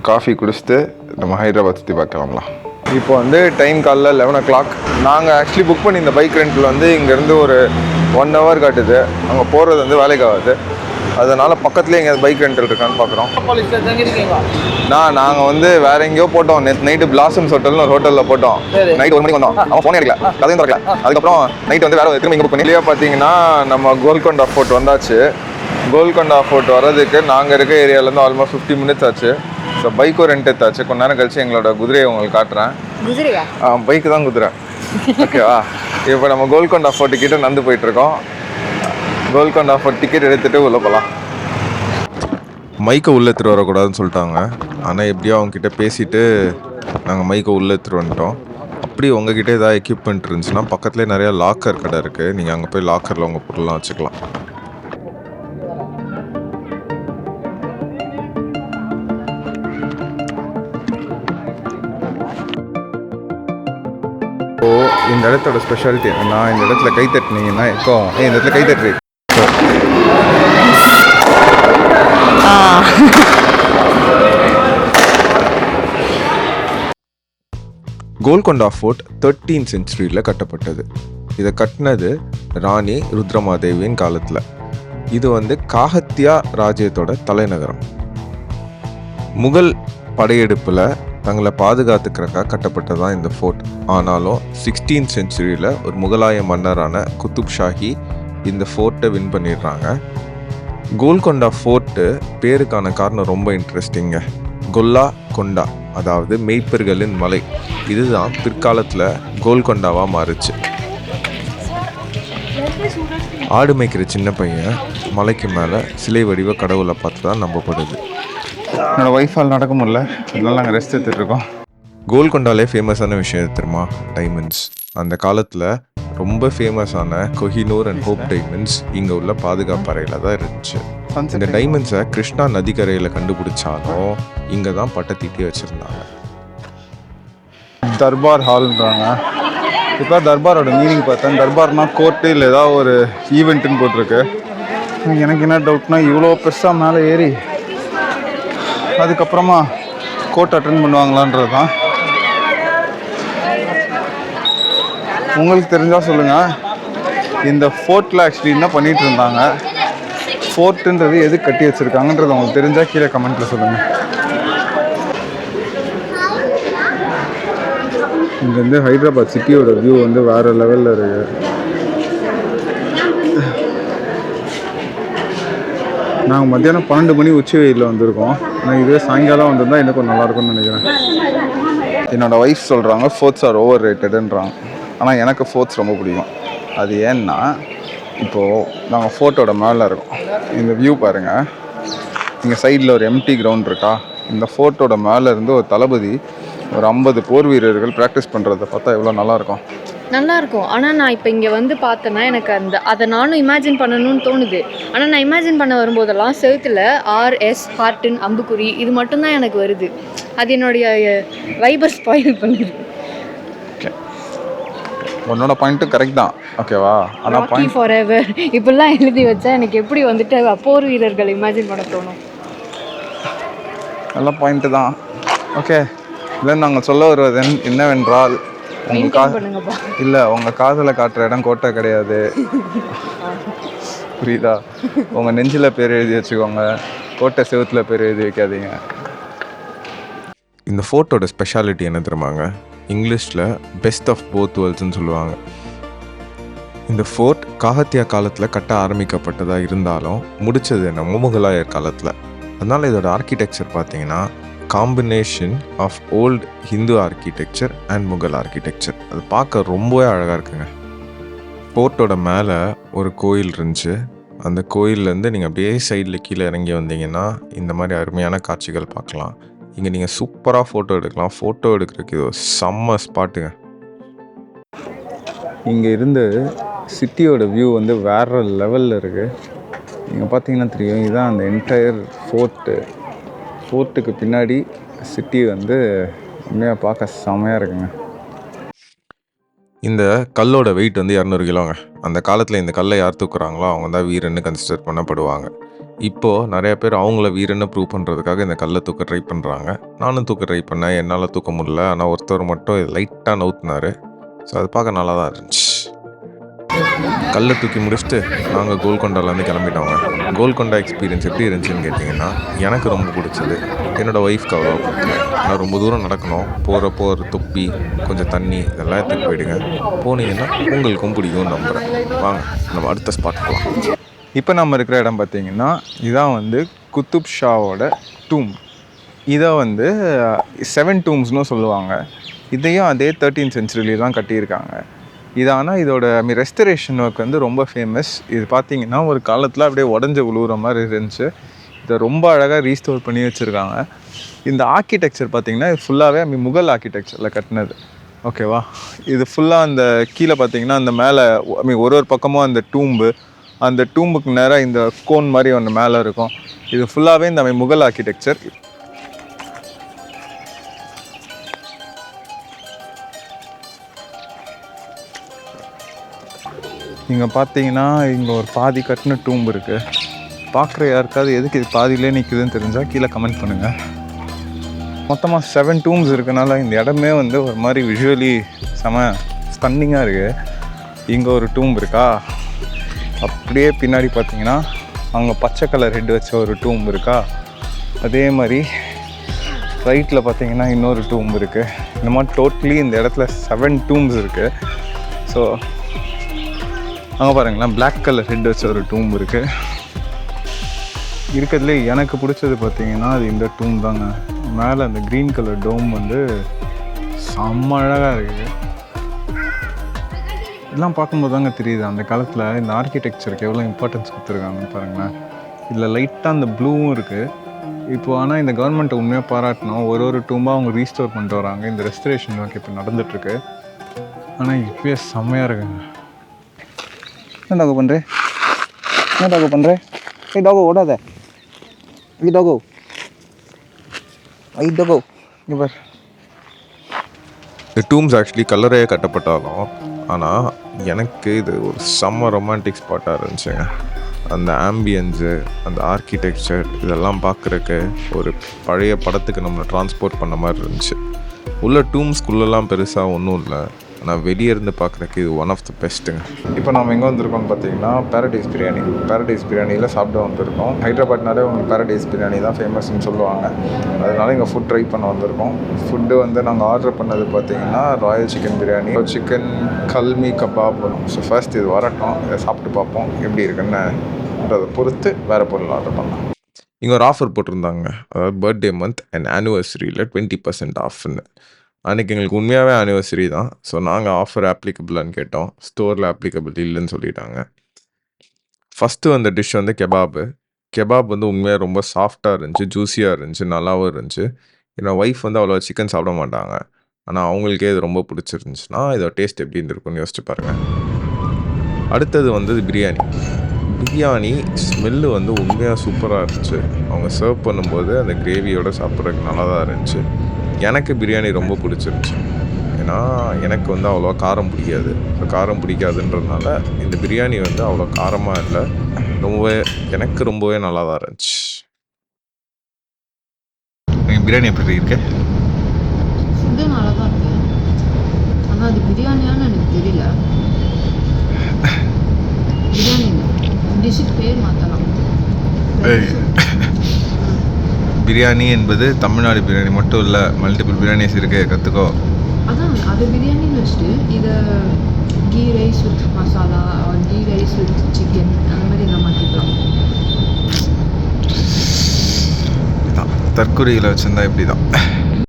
Coffee குடிச்சிட்டு நம்ம ஹைதராபாத் சுற்றி பார்க்கலாம்லாம். இப்போ வந்து டைம் காலைல 11 o'clock. நாங்கள் ஆக்சுவலி புக் பண்ணி இந்த பைக் ரெண்டில் வந்து இங்கேருந்து ஒரு 1 hour காட்டுது. அங்கே போகிறது வந்து வேலைக்கு ஆகுது. அதனால் பக்கத்துலேயே எங்கேயாவது பைக் ரெண்டல் இருக்கான்னு பார்க்குறோம். நாங்கள் வந்து வேறு எங்கேயோ போட்டோம். நைட்டு பிளாசம்ஸ் ஹோட்டல்னு ஒரு ஹோட்டலில் போட்டோம். நைட் 1 மணிக்கு வந்தோம். அவன் ஃபோனே எடுக்கல, கதையும் திறக்கல. அதுக்கப்புறம் நைட் வந்து வேறு திரும்ப இங்கே புக் பண்ணி இல்லையா பார்த்தீங்கன்னா நம்ம கோல்கொண்டா ஃபோர்ட் வந்தாச்சு. கோல்கொண்டா ஃபோர்ட் வர்றதுக்கு நாங்கள் இருக்க ஏரியாவிலேருந்து ஆல்மோஸ்ட் 50 minutes ஆச்சு. ஸோ பைக்கும் ரெண்ட் எடுத்தாச்சு. கொஞ்ச நேரம் கழிச்சு எங்களோட குதிரையை உங்களுக்கு காட்டுறேன். குதிரையா? பைக்கு தான் குதிரை. ஓகேவா? இப்போ நம்ம கோல்கொண்டா ஃபோர்ட் கிட்ட நடந்து போயிட்டுருக்கோம். கோல்கொண்டா ஃபோர்ட் டிக்கெட் எடுத்துகிட்டு உள்ளே போகலாம். மைக்கை உள்ளே எடுத்துகிட்டு வரக்கூடாதுன்னு சொல்லிட்டாங்க. ஆனால் எப்படியோ அவங்கக்கிட்ட பேசிவிட்டு நாங்கள் மைக்கை உள்ளே எடுத்துகிட்டு வந்துட்டோம். அப்படி உங்ககிட்ட ஏதாவது எக்யூப்மெண்ட் இருந்துச்சுன்னா பக்கத்துலேயே நிறையா லாக்கர் கடை இருக்குது. நீங்கள் அங்கே போய் லாக்கரில் உங்கள் பொருள்லாம் வச்சுக்கலாம். ஸோ இந்த இடத்தோட ஸ்பெஷாலிட்டி என்னன்னா, இந்த இடத்துல கை தட்டினீங்கன்னா எப்போ இந்த இடத்துல கை தட்டுறீங்க. கோல்கொண்டா ஃபோர்ட் 13th century கட்டப்பட்டது. இதை கட்டினது ராணி ருத்ரமாதேவியின் காலத்தில். இது வந்து காகத்தியா ராஜ்யத்தோட தலைநகரம். முகல் படையெடுப்பில் தங்களை பாதுகாத்துக்கிறக்காக கட்டப்பட்டதான் இந்த ஃபோர்ட். ஆனாலும் 16th century ஒரு முகலாய மன்னரான குத்துப் ஷாஹி இந்த ஃபோர்ட்டை வின் பண்ணிடுறாங்க. கோல்கொண்டா ஃபோர்ட்டு பேருக்கான காரணம் ரொம்ப இன்ட்ரெஸ்டிங்க. கொல்லா கொண்டா, அதாவது மெய்ப்பர்களின் மலை. இதுதான் பிற்காலத்தில் கோல்கொண்டாவாக மாறுச்சு. ஆடு மேய்க்கிற சின்ன பையன் மலைக்கு மேலே சிலை வடிவ கடவுளை பார்த்து தான் நம்பப்படுது. என்னோடய ஒய்ஃபால் நடக்க முடியல, அதனால நாங்கள் ரெஸ்ட் எடுத்துகிட்ருக்கோம். கோல்கொண்டாலே ஃபேமஸான விஷயம் தெரியுமா? டைமண்ட்ஸ். அந்த காலத்தில் ரொம்ப ஃபேமஸான கொஹினூர் அண்ட் ஹோப் டைமண்ட்ஸ் இங்கே உள்ள பாதுகாப்பு அறையில் தான் இருந்துச்சு. இந்த டைமண்ட்ஸை கிருஷ்ணா நதிக்கரையில் கண்டுபிடிச்சாலும் இங்கே தான் பட்டை தீட்டி வச்சுருந்தாங்க. தர்பார் ஹால்ன்றாங்க. இப்போ தர்பாரோட மீனிங் பார்த்தேன். தர்பார்னா கோர்ட்டு இல்லை ஏதாவது ஒரு ஈவெண்ட்டுன்னு போட்டிருக்கு. எனக்கு என்ன டவுட்னா, இவ்வளோ பெருசாக மேலே ஏறி அதுக்கப்புறமா கோர்ட் அட்டென்ட் பண்ணுவாங்களான்றது தான். உங்களுக்கு தெரிஞ்சால் சொல்லுங்கள். இந்த ஃபோர்ட்டில் ஆக்சுவலி என்ன பண்ணிகிட்டு இருந்தாங்க, ஃபோர்ட்டுன்றது எது கட்டி வச்சுருக்காங்கன்றது உங்களுக்கு தெரிஞ்சால் கீழே கமெண்ட்டில் சொல்லுங்கள். இங்கேருந்து ஹைதராபாத் சிட்டியோட வியூ வந்து வேறு லெவலில் இருக்குது. நாங்கள் மத்தியானம் 12 மணி உச்சி வெயிலில் வந்திருக்கோம். ஆனால் இதுவே சாயங்காலம் வந்திருந்தால் இன்னும் கொஞ்சம் நல்லாயிருக்கும்னு நினைக்கிறேன். என்னோடய ஒய்ஃப் சொல்கிறாங்க ஃபோர்ட்ஸ் ஆர் ஓவர் ரேட்டடுன்றாங்க. ஆனால் எனக்கு ஃபோர்ட்ஸ் ரொம்ப பிடிக்கும். அது ஏன்னா இப்போது நாங்கள் ஃபோர்ட்டோட மேலே இருக்கோம். இந்த வியூ பாருங்கள். இங்கே சைடில் ஒரு எம்டி கிரவுண்ட் இருக்கா. இந்த ஃபோர்ட்டோட மேலே இருந்து ஒரு தளபதி ஒரு 50 போர் வீரர்கள் ப்ராக்டிஸ் பண்ணுறத பார்த்தா எவ்வளோ நல்லாயிருக்கும். நல்லாயிருக்கும். ஆனால் நான் இப்போ இங்கே வந்து பார்த்தேன்னா எனக்கு அதை நானும் இமேஜின் பண்ணணும்னு தோணுது. ஆனால் நான் இமேஜின் பண்ண வரும்போதெல்லாம் செவுத்தில் RS ஹார்ட்டின் அம்புக்குறி இது மட்டும்தான் எனக்கு வருது. அது என்னுடைய வைபர் ஸ்பாயில் பண்ணுது. ஓகே, உன்னோட பாயிண்ட்டு கரெக்ட் தான். ஓகேவா? ஆனால் பாயிண்ட் ஃபார் எவர் இப்படிலாம் எழுதி வச்சா எனக்கு எப்படி வந்துட்டு போர் வீரர்கள் இமேஜின் பண்ண தோணும். நல்ல பாயிண்ட்டு தான். ஓகே, இல்லை நாங்கள் சொல்ல வருவது என்னவென்றால், உங்கள் காதில் காட்டுற இடம் கோட்டை கிடையாது. புரியுதா? உங்கள் நெஞ்சில் பேர் எழுதி வச்சுக்கோங்க, கோட்டை செவுத்தில் பேர் எழுதி வைக்காதீங்க. இந்த ஃபோர்ட்டோட ஸ்பெஷாலிட்டி என்ன தெரியுமாங்க? இங்கிலீஷில் பெஸ்ட் ஆஃப் போத் வேர்ல்ட்ஸ்னு சொல்லுவாங்க. இந்த ஃபோர்ட் காகத்தியா காலத்தில் கட்ட ஆரம்பிக்கப்பட்டதாக இருந்தாலும் முடித்தது நம்ம முகலாயர் காலத்தில். அதனால் இதோட ஆர்கிடெக்சர் பார்த்தீங்கன்னா combination of old Hindu architecture and Mughal architecture. அது பார்க்க ரொம்பவே அழகாக இருக்குங்க. ஃபோர்ட்டோட மேலே ஒரு கோயில் இருந்துச்சு. அந்த கோயிலேருந்து நீங்கள் அப்படியே சைடில் கீழே இறங்கி வந்தீங்கன்னா இந்த மாதிரி அருமையான காட்சிகள் பார்க்கலாம். இங்கே நீங்கள் சூப்பராக ஃபோட்டோ எடுக்கலாம். ஃபோட்டோ எடுக்கிறதுக்கு இது ஒரு செம்ம ஸ்பாட்டுங்க. இங்கே இருந்து சிட்டியோட வியூ வந்து வேறு லெவலில் இருக்குது. நீங்கள் பார்த்தீங்கன்னா தெரியும், இதுதான் அந்த என்டையர் ஃபோர்ட்டுக்கு பின்னாடி சிட்டி வந்து உண்மையாக பார்க்க செம்மையாக இருக்குங்க. இந்த கல்லோட வெயிட் வந்து 200 கிலோங்க. அந்த காலத்தில் இந்த கல்லை யார் தூக்குறாங்களோ அவங்க தான் வீரன்னு கன்சிடர் பண்ணப்படுவாங்க. இப்போது நிறைய பேர் அவங்கள வீரன்னு ப்ரூவ் பண்ணுறதுக்காக இந்த கல்லை தூக்க ட்ரை பண்ணுறாங்க. நானும் தூக்க ட்ரை பண்ணேன், என்னால் தூக்க முடியல. ஆனால் ஒருத்தர் மட்டும் லைட்டாக நவுத்தினார். ஸோ அது பார்க்க நல்லா தான் இருந்துச்சு. கல்லை தூக்கி முடிச்சுட்டு நாங்கள் கோல்கொண்டாலேருந்து கிளம்பிட்டோங்க. கோல்கொண்டா எக்ஸ்பீரியன்ஸ் எப்படி இருந்துச்சுன்னு கேட்டிங்கன்னா, எனக்கு ரொம்ப பிடிச்சது. என்னோடய ஒய்ஃப்க்கு அவ்வளோ பிடிக்கல. நான் ரொம்ப தூரம் நடக்கணும். போகிறப்போ ஒரு தொப்பி, கொஞ்சம் தண்ணி இதெல்லாம் எடுத்துகிட்டு போயிடுங்க. போனீங்கன்னா உங்களுக்கும் பிடிக்கும்னு நம்புகிறேன். வாங்க நம்ம அடுத்த ஸ்பாட் போகலாம். இப்போ நம்ம இருக்கிற இடம் பார்த்திங்கன்னா, இதான் வந்து குத்துப் ஷாவோட டூம். இதை வந்து 7 டூம்ஸ்னு சொல்லுவாங்க. இதையும் அதே 13th century தான் கட்டியிருக்காங்க. இது ஆனால் இதோட ரெஸ்டரேஷன் ஒர்க் வந்து ரொம்ப ஃபேமஸ். இது பார்த்திங்கன்னா ஒரு காலத்தில் அப்படியே உடஞ்சி விழுவுற மாதிரி இருந்துச்சு. இதை ரொம்ப அழகாக ரீஸ்டோர் பண்ணி வச்சுருக்காங்க. இந்த ஆர்கிடெக்சர் பார்த்திங்கன்னா இது ஃபுல்லாகவே முகல் ஆர்கிடெக்சரில் கட்டினது. ஓகேவா? இது ஃபுல்லாக அந்த கீழே பார்த்திங்கன்னா அந்த மேலே ஒரு பக்கமும் அந்த டூம்பு, அந்த டூம்புக்கு நேராக இந்த கோன் மாதிரி ஒன்று மேலே இருக்கும். இது ஃபுல்லாகவே இந்த முகல் ஆர்கிடெக்சர். இங்கே பார்த்தீங்கன்னா இங்கே ஒரு பாதி கட்டின டூம்பு இருக்குது. பார்க்குற யாருக்காவது எதுக்கு இது பாதியிலே நிற்குதுன்னு தெரிஞ்சால் கீழே கமெண்ட் பண்ணுங்கள். மொத்தமாக 7 டூம்ஸ் இருக்கனால இந்த இடமே வந்து ஒரு மாதிரி விஷுவலி செம ஸ்டன்னிங்காக இருக்குது. இங்கே ஒரு டூம்பு இருக்கா, அப்படியே பின்னாடி பார்த்தீங்கன்னா அங்கே பச்சை கலர் ஹெட் வச்ச ஒரு டூம்பு இருக்கா, அதே மாதிரி ரைட்டில் பார்த்தீங்கன்னா இன்னொரு டூம்பு இருக்குது. இந்த மாதிரி டோட்டலி இந்த இடத்துல 7 டூம்ஸ் இருக்குது. ஸோ அங்கே பாருங்களேன், பிளாக் கலர் ஹெட் வச்ச ஒரு டூம்பு இருக்குது. இருக்கிறதுலே எனக்கு பிடிச்சது பார்த்தீங்கன்னா அது இந்த டூம் தாங்க. மேலே அந்த க்ரீன் கலர் டோம் வந்து செம்ம அழகாக இருக்குது. இதெல்லாம் பார்க்கும்போது தாங்க தெரியுது அந்த காலத்தில் இந்த ஆர்கிடெக்சருக்கு எவ்வளோ இம்பார்ட்டன்ஸ் கொடுத்துருக்காங்கன்னு பாருங்களேன். இதில் லைட்டாக அந்த ப்ளூவும் இருக்குது. இப்போது ஆனால் இந்த கவர்மெண்ட்டை உண்மையாக பாராட்டணும். ஒரு டூம்பாக அவங்க ரீஸ்டோர் பண்ணிட்டு வராங்க. இந்த ரெஸ்டரேஷன் ஒர்க் இப்போ நடந்துகிட்ருக்கு. ஆனால் இப்போயே செம்மையாக இருக்குங்க. என்ன டாகோ பண்ணுற? ஏய் டாகோ ஓடாத. ஐ டாகோ இங்கே பார். இந்த டூம்ஸ் ஆக்சுவலி கல்லறையே கட்டப்பட்டாலும் ஆனால் எனக்கு இது ஒரு செம்ம ரொமான்டிக் ஸ்பாட்டாக இருந்துச்சுங்க. அந்த ஆம்பியன்ஸு, அந்த ஆர்கிடெக்சர் இதெல்லாம் பார்க்குறக்கு ஒரு பழைய படத்துக்கு நம்மளை ட்ரான்ஸ்போர்ட் பண்ண மாதிரி இருந்துச்சு. உள்ள டூம்ஸ்குள்ளெல்லாம் பெருசாக ஒன்றும் இல்லை, ஆனால் வெளியே இருந்து பார்க்குறக்கு இது ஒன் ஆஃப் த பெஸ்ட்டுங்க. இப்போ நம்ம எங்கே வந்திருக்கோம்னு பார்த்தீங்கன்னா பேரடைஸ் பிரியாணியில் சாப்பிட வந்திருக்கோம். ஹைதராபாத்னாலே உங்களுக்கு பேரடைஸ் பிரியாணி தான் ஃபேமஸ்ன்னு சொல்லுவாங்க. அதனால இங்கே ஃபுட் ட்ரை பண்ண வந்திருக்கோம். ஃபுட்டு வந்து நாங்கள் ஆர்டர் பண்ணது பார்த்தீங்கன்னா Royal chicken biryani, chicken kalmi kebab வரும். ஸோ ஃபர்ஸ்ட் இது வரட்டும், இதை சாப்பிட்டு பார்ப்போம் எப்படி இருக்குன்னு. அதை பொறுத்து வேறு பொருள் ஆர்டர் பண்ணலாம். இங்கே ஒரு ஆஃபர் போட்டிருந்தாங்க, அதாவது பர்த்டே மந்த் அண்ட் ஆனிவர்சரியில் 20% ஆஃப்னு. அன்றைக்கி எங்களுக்கு உண்மையாகவே ஆனிவர்சரி தான். ஸோ நாங்கள் ஆஃபர் ஆப்ளிகபிளான்னு கேட்டோம். ஸ்டோரில் ஆப்ளிகபிள் இல்லைன்னு சொல்லிட்டாங்க. ஃபஸ்ட்டு வந்த டிஷ் வந்து கெபாப் வந்து உண்மையாக ரொம்ப சாஃப்டாக இருந்துச்சு, ஜூஸியாக இருந்துச்சு, நல்லாவும் இருந்துச்சு. என்னோடய ஒய்ஃப் வந்து அவ்வளோ சிக்கன் சாப்பிட மாட்டாங்க, ஆனால் அவங்களுக்கே இது ரொம்ப பிடிச்சிருந்துச்சுன்னா இதோட டேஸ்ட் எப்படி இருந்திருக்குன்னு யோசிச்சு பாருங்கள். அடுத்தது வந்து பிரியாணி ஸ்மெல்லு வந்து உண்மையாக சூப்பராக இருந்துச்சு. அவங்க சர்வ் பண்ணும்போது அந்த கிரேவியோடு சாப்பிட்றதுக்கு நல்லா தான் இருந்துச்சு. எனக்கு பிரியாணி ரொம்ப பிடிச்சிருந்துச்சு. ஏன்னா எனக்கு வந்து அவ்வளோ காரம் பிடிக்காது. ஸோ காரம் பிடிக்காதுன்றதுனால இந்த பிரியாணி வந்து அவ்வளோ காரமாக இல்லை, எனக்கு ரொம்பவே நல்லா தான் இருந்துச்சு. பிரியாணி எப்படி இருக்கு? ஃபுட்டு நல்லா தான் இருக்கு, ஆனால் அது பிரியாணியான்னு எனக்கு தெரியல. பிரியாணி டிஷ்ஷுக்கு பேர் மாற்றலாம். பிரியாணி என்பது தமிழ்நாடு பிரியாணி மட்டும் இல்லை, மல்டிபிள் பிரியாணிஸ் இருக்குது, கற்றுக்கோ. அதான் அது பிரியாணின்னு வச்சுட்டு இதை ghee rice with masala, ghee rice with chicken அந்த மாதிரி எல்லாம் மாற்றிக்கலாம். தற்கொலையில் வச்சுருந்தா இப்படி தான்.